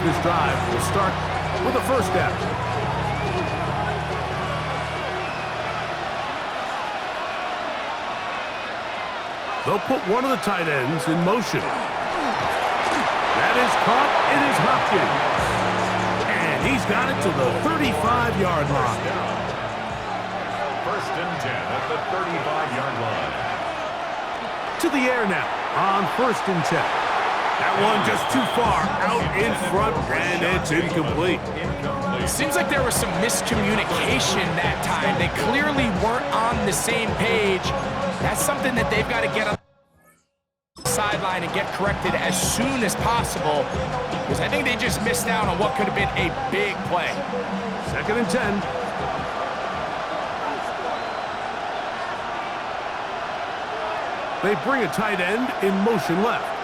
this drive will start with a first down. They'll put one of the tight ends in motion. That is caught. It is Hopkins. And he's got it to the 35-yard line. First and 10 at the 35-yard line. To the air now on first and 10. That one just too far out in front, and it's incomplete. Seems like there was some miscommunication that time. They clearly weren't on the same page. That's something that they've got to get on the sideline and get corrected as soon as possible, because I think they just missed out on what could have been a big play. Second and 10. They bring a tight end in motion left.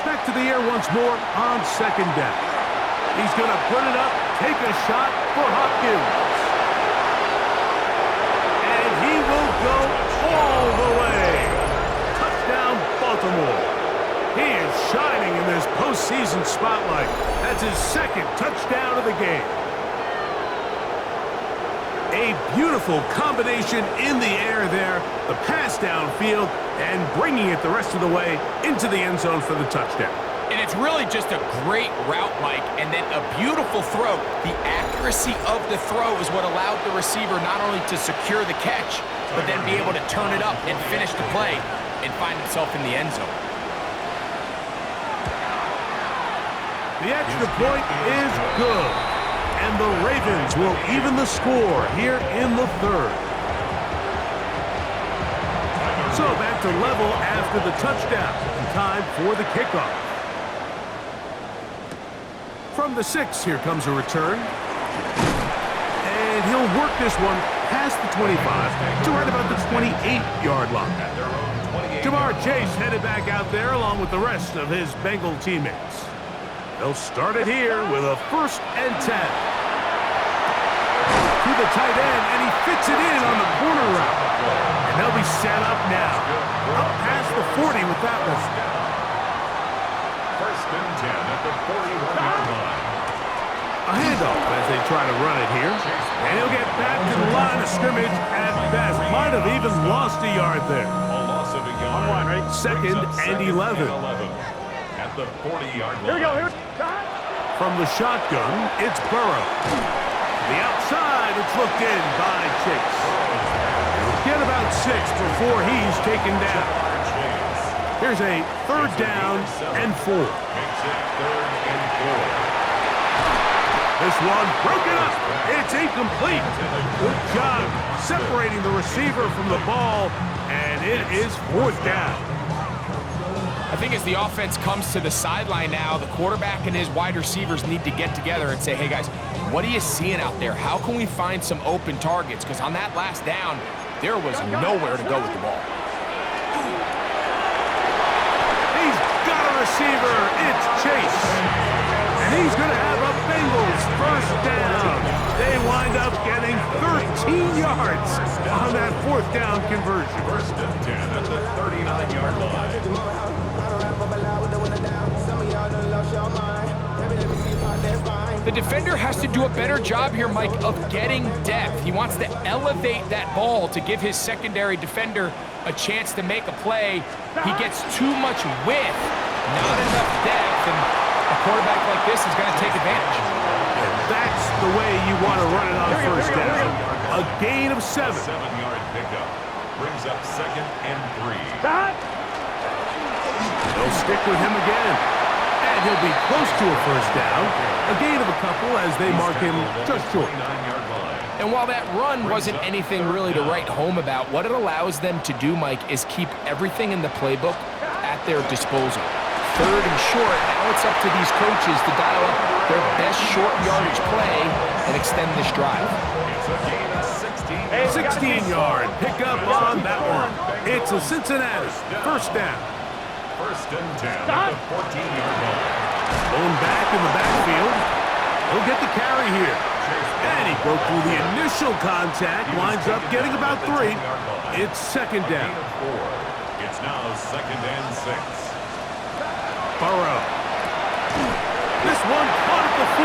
Back to the air once more on second down. He's going to put it up, take a shot for Hopkins. And he will go all the way. Touchdown, Baltimore. He is shining in this postseason spotlight. That's his second touchdown of the game. A beautiful combination in the air there, the pass downfield, and bringing it the rest of the way into the end zone for the touchdown. And it's really just a great route, Mike, and then a beautiful throw. The accuracy of the throw is what allowed the receiver not only to secure the catch, but then be able to turn it up and finish the play and find himself in the end zone. The extra point is good. And the Ravens will even the score here in the third. So back to level after the touchdown. And time for the kickoff. From the 6, here comes a return. And he'll work this one past the 25 to right about the 28-yard line. Jamar Chase headed back out there along with the rest of his Bengal teammates. They'll start it here with a first and 10. To the tight end, and he fits it in on the corner route. And they'll be set up now. Up past the 40 with that one. First and 10 at the 41-yard line. A handoff as they try to run it here. And he'll get back to the line of scrimmage at best. Might have even lost a yard there. A loss of a yard. Second and 11. At the 40-yard line. Here we go. From the shotgun, it's Burrow. The outside, it's looked in by Chase. He'll get about 6 before he's taken down. Here's a third down and 4. This one broken up. It's incomplete. Good job separating the receiver from the ball, and it is fourth down. I think as the offense comes to the sideline now, the quarterback and his wide receivers need to get together and say, hey, guys, what are you seeing out there? How can we find some open targets? Because on that last down, there was nowhere to go with the ball. He's got a receiver. It's Chase. And he's going to have a Bengals first down. They wind up getting 13 yards on that fourth down conversion. First and 10 at the 39-yard line. The defender has to do a better job here, Mike, of getting depth. He wants to elevate that ball to give his secondary defender a chance to make a play. He gets too much width, not enough depth, and a quarterback like this is going to take advantage. And that's the way you want to run it on first down. A gain of 7. 7-yard pickup brings up second and 3. They'll stick with him again. And he'll be close to a first down. A gain of a couple as they mark him just short. And while that run wasn't anything really to write home about, what it allows them to do, Mike, is keep everything in the playbook at their disposal. Third and short, now it's up to these coaches to dial up their best short yardage play and extend this drive. 16-yard pickup on that one. It's a Cincinnati first down. First and 10 at the 14-yard line. Going back in the backfield. He'll get the carry here. And he broke through the initial contact, winds up getting about 3. It's second down. It's now second and 6. Burrow. This one caught at the 4.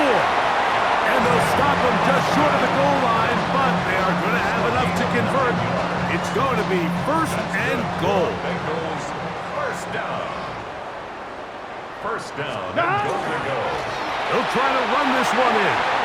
And they'll stop him just short of the goal line, but they are going to have enough to convert. It's going to be first and goal. Bengals first down. First down and goal to go. They'll try to run this one in.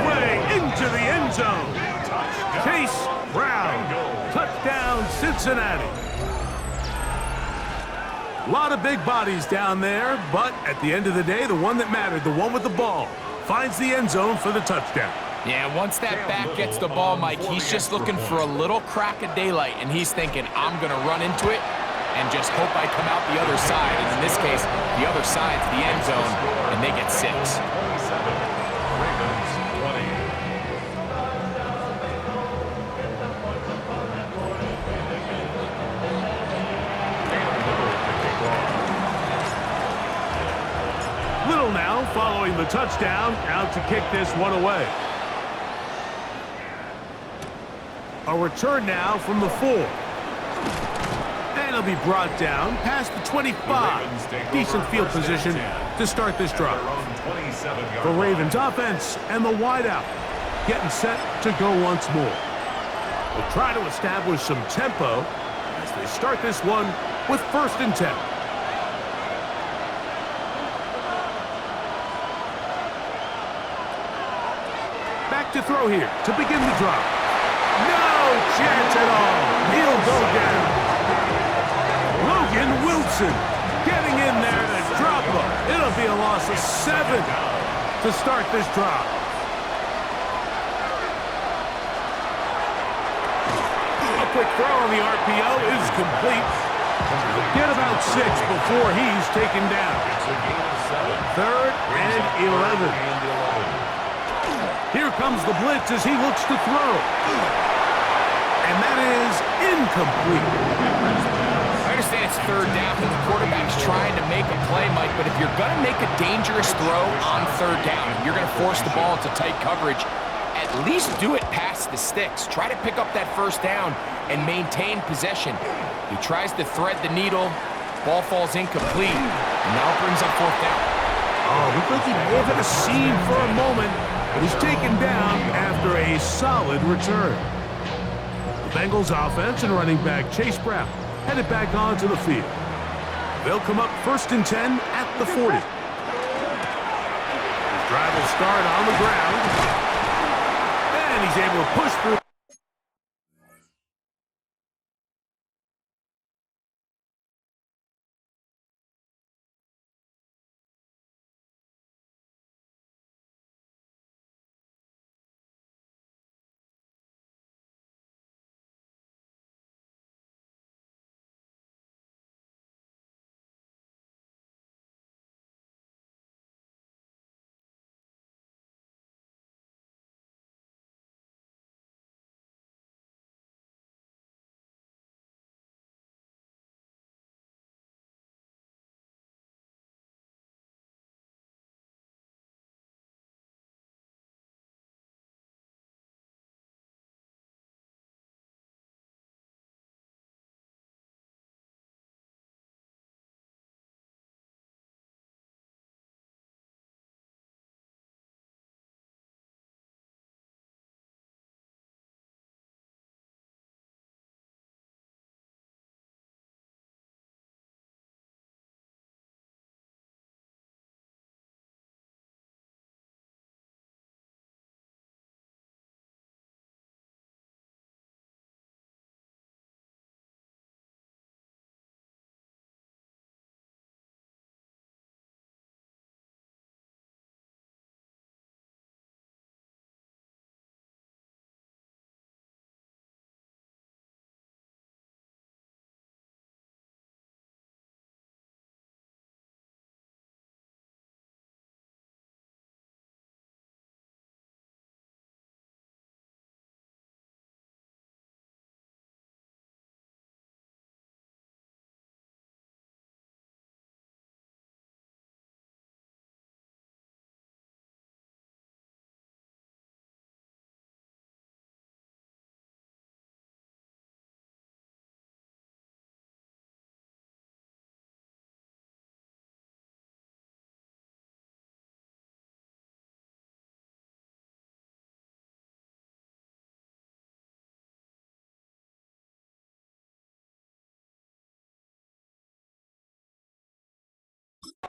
way into the end zone. Chase Brown. Touchdown, Cincinnati. A lot of big bodies down there, but at the end of the day, the one that mattered, the one with the ball, finds the end zone for the touchdown. Yeah, once that back gets the ball, Mike, he's just looking for a little crack of daylight, and he's thinking, I'm going to run into it and just hope I come out the other side. And in this case, the other side's the end zone, and they get 6. Little now following the touchdown, out to kick this one away. A return now from the 4. And he'll be brought down past the 25. Decent field position to start this drive. The Ravens offense and the wideout getting set to go once more. We'll try to establish some tempo as they start this one with 1st and 10. Back to throw here to begin the drive. No chance at all. He'll go down. Logan Wilson getting in there to drop him. It'll be a loss of 7 to start this drive. A quick throw on the RPO is complete. Get about 6 before he's taken down. 3rd and 11. Here comes the blitz as he looks to throw. And that is incomplete. I understand it's 3rd down and the quarterback's trying to make a play, Mike, but if you're going to make a dangerous throw on 3rd down, you're going to force the ball into tight coverage, at least do it past the sticks. Try to pick up that 1st down and maintain possession. He tries to thread the needle. Ball falls incomplete, and now brings up 4th down. Oh, looked like he may have had a seam for a moment, but he's taken down after a solid return. The Bengals offense and running back Chase Brown headed back onto the field. They'll come up 1st and 10 at the 40. His drive will start on the ground, and he's able to push through.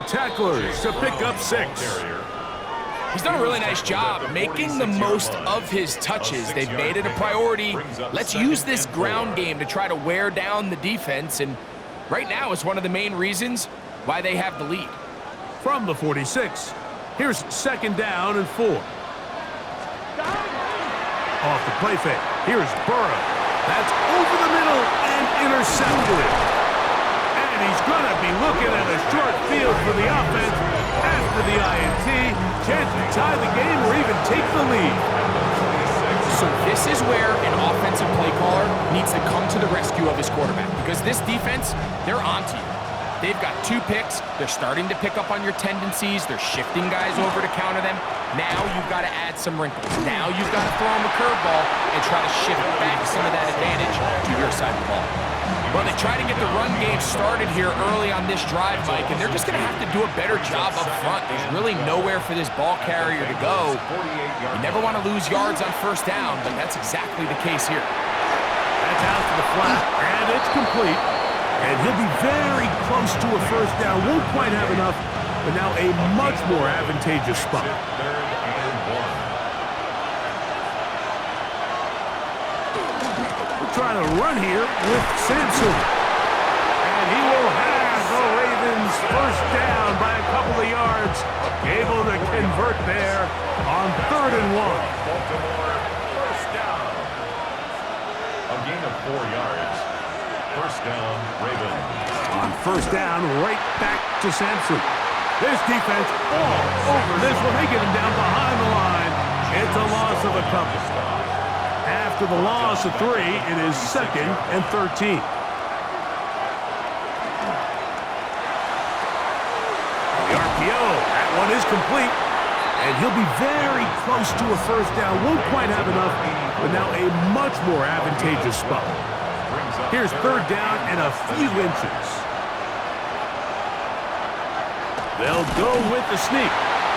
Tacklers to pick up 6. He's done a really nice job making the most of his touches. They've made it a priority. Let's use this ground game to try to wear down the defense, and right now it's one of the main reasons why they have the lead. From the 46, here's 2nd down and 4. Off the play fake, here's Burrow. That's over the middle and intercepted. And he's going to be looking at a short field for the offense after the INT. Chance to tie the game or even take the lead. So this is where an offensive play caller needs to come to the rescue of his quarterback, because this defense, they're onto you. They've got 2 picks. They're starting to pick up on your tendencies. They're shifting guys over to counter them. Now you've got to add some wrinkles. Now you've got to throw them a curveball and try to shift back some of that advantage to your side of the ball. Well, they try to get the run game started here early on this drive, Mike, and they're just going to have to do a better job up front. There's really nowhere for this ball carrier to go. You never want to lose yards on 1st down, but that's exactly the case here. That's out to the flat, and it's complete. And he'll be very close to a 1st down. Won't quite have enough, but now a much more advantageous spot. 3rd and 1. We're trying to run here with Sampson. And he will have the Ravens 1st down by a couple of yards. Able to convert there on 3rd and 1. Baltimore 1st down. A gain of 4 yards. 1st down, Ravens. On 1st down, right back to Sampson. This defense all over this one. They get him down behind the line. It's a loss of a couple. After the loss of 3, it is 2nd and 13. The RPO, that one is complete. And he'll be very close to a 1st down. Won't quite have enough, but now a much more advantageous spot. Here's 3rd down and a few inches. They'll go with the sneak.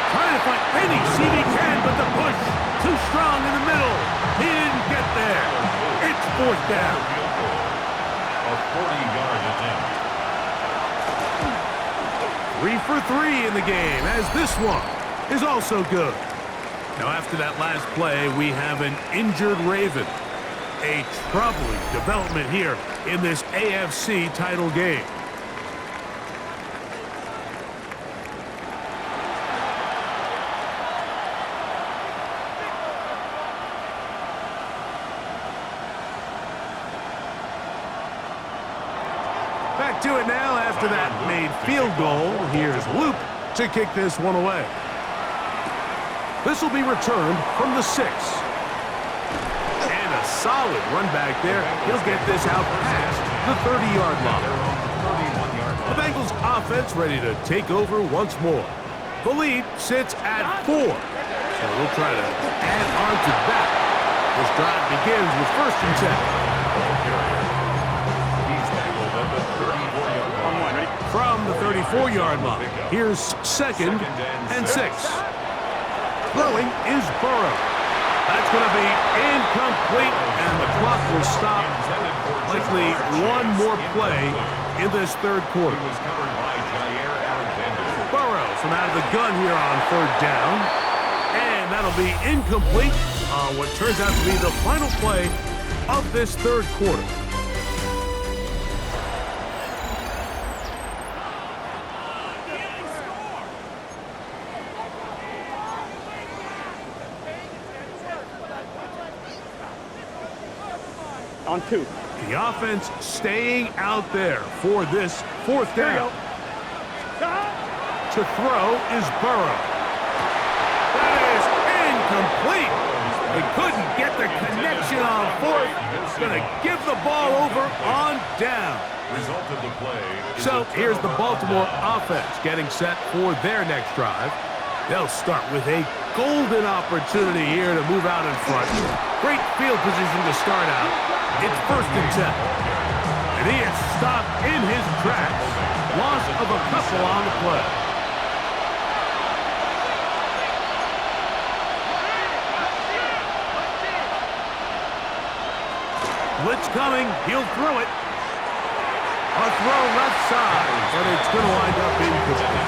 Trying to find any seat he can, but the push too strong in the middle. He didn't get there. It's 4th down. A 40-yard attempt. 3 for 3 in the game, as this one is also good. Now after that last play, we have an injured Raven. A troubling development here in this AFC title game. Back to it now after that made field goal. Here's Luke to kick this one away. This will be returned from the 6. And a solid run back there. He'll get this out past the 30-yard line. The Bengals offense ready to take over once more. The lead sits at 4. So we'll try to add on to that. This drive begins with 1st and 10. From the 34-yard line, here's 2nd and 6. Throwing is Burrow. That's going to be incomplete, and the clock will stop. Likely one more play in this 3rd quarter. Burrow from out of the gun here on 3rd down. And that'll be incomplete on what turns out to be the final play of this 3rd quarter. On 2. The offense staying out there for this 4th down. To throw is Burrow. That is incomplete. They couldn't get the connection on 4th. Going to give the ball over on down. Result of the play. So here's the Baltimore offense getting set for their next drive. They'll start with a golden opportunity here to move out in front. Great field position to start out. It's 1st and 10. And he is stopped in his tracks. Loss of a couple on the play. Blitz coming. He'll throw it. A throw left side, but it's going to wind up incomplete.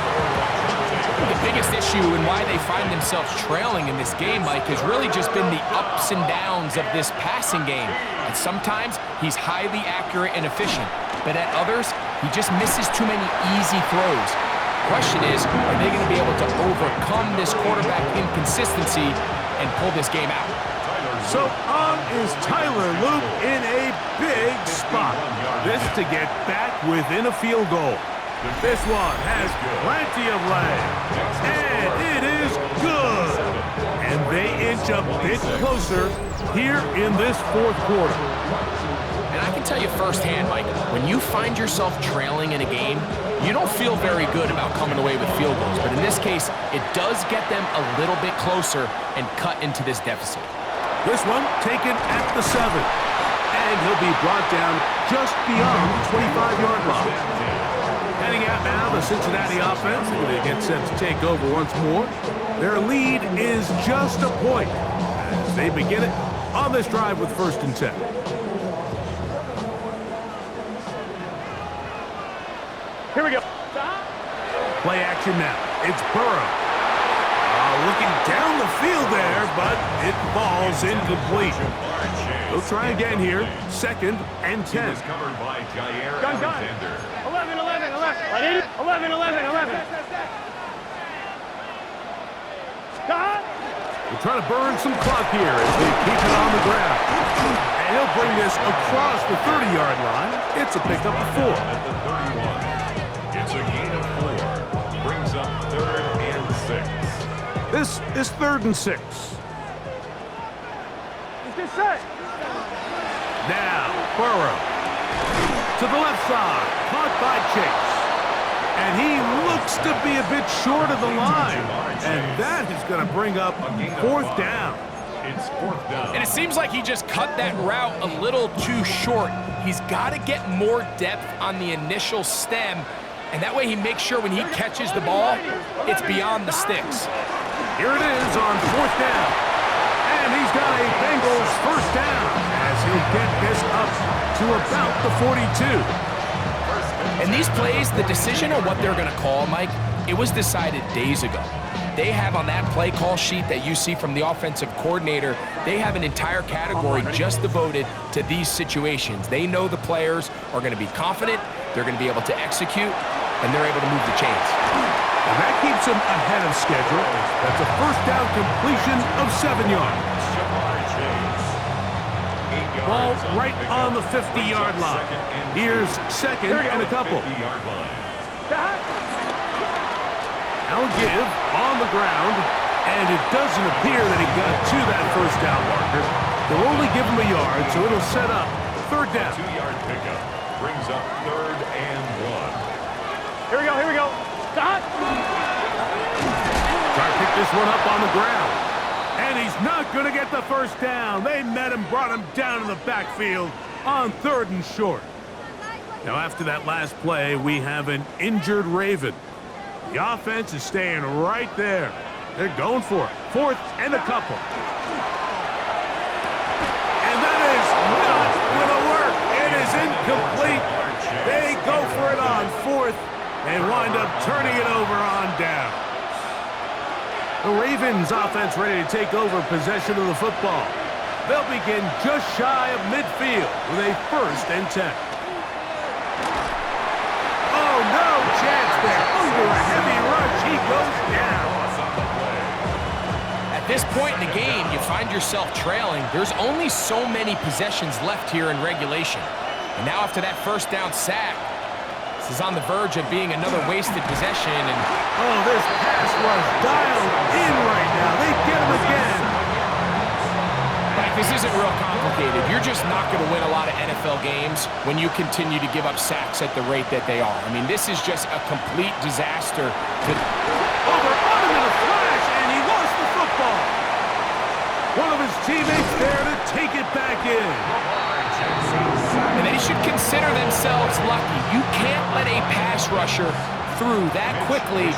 The biggest issue and why they find themselves trailing in this game, Mike, has really just been the ups and downs of this passing game. And sometimes he's highly accurate and efficient, but at others, he just misses too many easy throws. Question is, are they going to be able to overcome this quarterback inconsistency and pull this game out? So on is Tyler Loop in a big spot. This to get back within a field goal. This one has plenty of leg, and it is good. And they inch a bit closer here in this fourth quarter. And I can tell you firsthand, Mike, when you find yourself trailing in a game, you don't feel very good about coming away with field goals. But in this case, it does get them a little bit closer and cut into this deficit. This one taken at the 7. And he'll be brought down just beyond the 25-yard line. Heading out now, the Cincinnati offense. They're going to get set to take over once more. Their lead is just a point as they begin it on this drive with 1st and 10. Here we go. Play action now. It's Burrow. Looking down the field there, but it falls incomplete. They'll try again here. 2nd and 10. Covered by Jair Gun. Alexander. 11. Gun. They're trying to burn some clock here as they keep it on the ground. And he'll bring this across the 30-yard line. It's a pickup of 4. At the 31. It's a gain of 4. Brings up 3rd and 6. This is 3rd and 6. Let's get set. Now, Burrow. To the left side. Caught by Chase. And he looks to be a bit short of the line. And that is going to bring up 4th down. It's 4th down. And it seems like he just cut that route a little too short. He's got to get more depth on the initial stem. And that way he makes sure when he catches the ball, it's beyond the sticks. Here it is on 4th down. And he's got a Bengals 1st down as he'll get this up to about the 42. And these plays, the decision on what they're going to call, Mike, it was decided days ago. They have on that play call sheet that you see from the offensive coordinator, they have an entire category just devoted to these situations. They know the players are going to be confident, they're going to be able to execute, and they're able to move the chains. And that keeps him ahead of schedule. That's a 1st down completion of 7 yards. Ball right on the 50-yard line. Here's 2nd and a couple. Now give on the ground, and it doesn't appear that he got to that 1st down marker. They'll only give him a yard, so it'll set up 3rd down. 2-yard pickup brings up 3rd and 1. Here we go. Stop. Try to pick this one up on the ground. And he's not going to get the 1st down. They met him, brought him down in the backfield on 3rd and short. Now, after that last play, we have an injured Raven. The offense is staying right there. They're going for it. 4th and a couple. And that is not going to work. It is incomplete. They go for it on 4th and wind up turning it over on down. The Ravens offense ready to take over possession of the football. They'll begin just shy of midfield with a 1st and 10. Oh, no chance there. Under a heavy rush, he goes down. At this point in the game, you find yourself trailing. There's only so many possessions left here in regulation. And now after that 1st down sack, this is on the verge of being another wasted possession. And oh, this pass was dialed in right now. They get him again. Mike, this isn't real complicated. You're just not going to win a lot of NFL games when you continue to give up sacks at the rate that they are. I mean, this is just a complete disaster. Over on him in a flash, and he lost the football. One of his teammates there to take it back in. And they should consider themselves lucky. You can't let a pass rusher through that quickly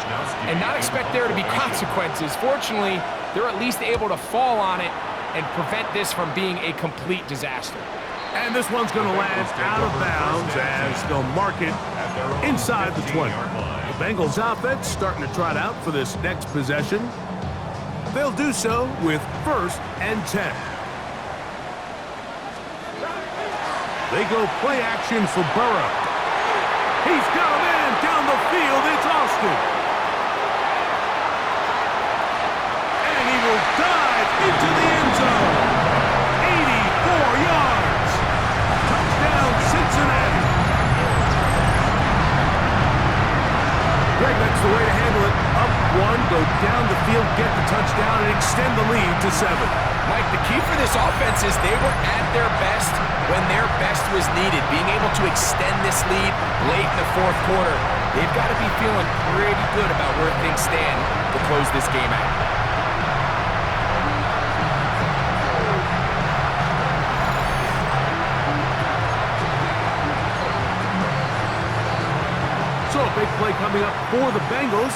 and not expect there to be consequences. Fortunately, they're at least able to fall on it and prevent this from being a complete disaster. And this one's going to land out of bounds as they'll mark it inside the 20. The Bengals offense starting to trot out for this next possession. They'll do so with 1st and 10. They go play action for Burrow. He's got a man down the field. It's Austin. And he will dive into the end zone. 84 yards. Touchdown, Cincinnati. Greg, that's the way to handle it. Up 1, go down the field, get the touchdown, and extend the lead to 7. Mike, the key for this offense is they were at their best when their best was needed. Being able to extend this lead late in the 4th quarter, they've got to be feeling pretty good about where things stand to close this game out. So a big play coming up for the Bengals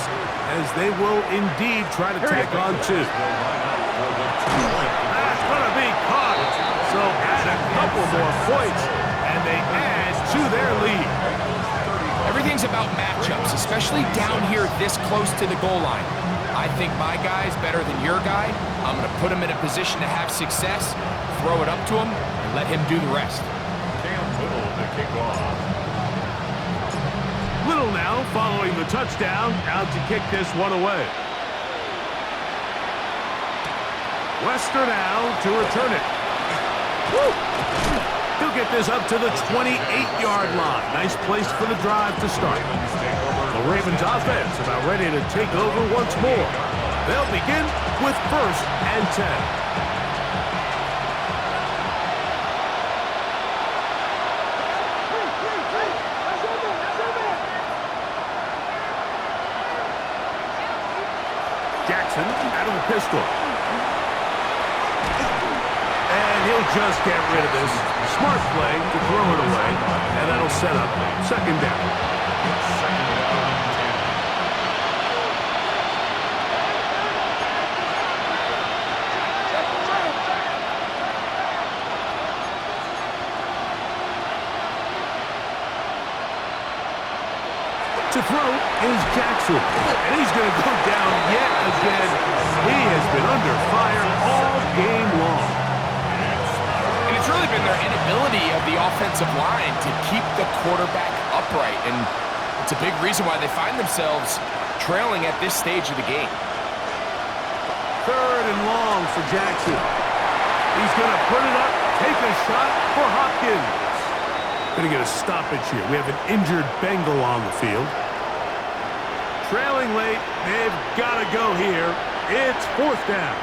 as they will indeed try to tack on 2. That's going to be caught. So add a couple more points, and they add to their lead. Everything's about matchups, especially down here this close to the goal line. I think my guy's better than your guy. I'm going to put him in a position to have success, throw it up to him, and let him do the rest. Cam Little to kick off. Little now following the touchdown, out to kick this one away. Wester now to return it. Woo! He'll get this up to the 28-yard line. Nice place for the drive to start. The Ravens offense about ready to take over once more. They'll begin with 1st and 10. Jackson out of the pistol. And he'll just get rid of this. Smart play to throw it away. And that'll set up 2nd down. To throw is Jackson. And he's going to go down yet again. He has been under fire all game long. And it's really been their inability of the offensive line to keep the quarterback upright. And it's a big reason why they find themselves trailing at this stage of the game. 3rd and long for Jackson. He's going to put it up, take a shot for Hopkins. Going to get a stoppage here. We have an injured Bengal on the field. Trailing late, they've got to go here. It's 4th down.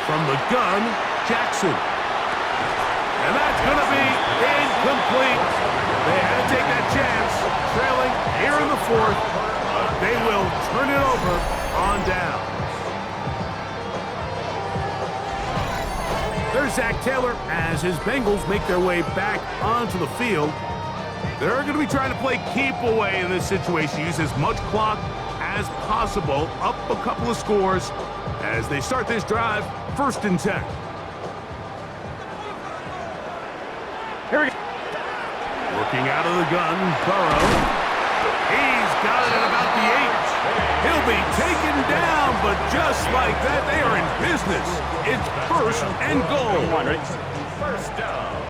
From the gun, Jackson. And that's going to be incomplete. They had to take that chance. Trailing here in the 4th. They will turn it over on down. There's Zach Taylor as his Bengals make their way back onto the field. They're going to be trying to play keep away in this situation. Use as much clock as possible. Up a couple of scores as they start this drive. 1st and 10. Here we go. Looking out of the gun, Burrow. He's got it at about the 8. He'll be taken down, but just like that, they are in business. It's 1st and goal. 1st down.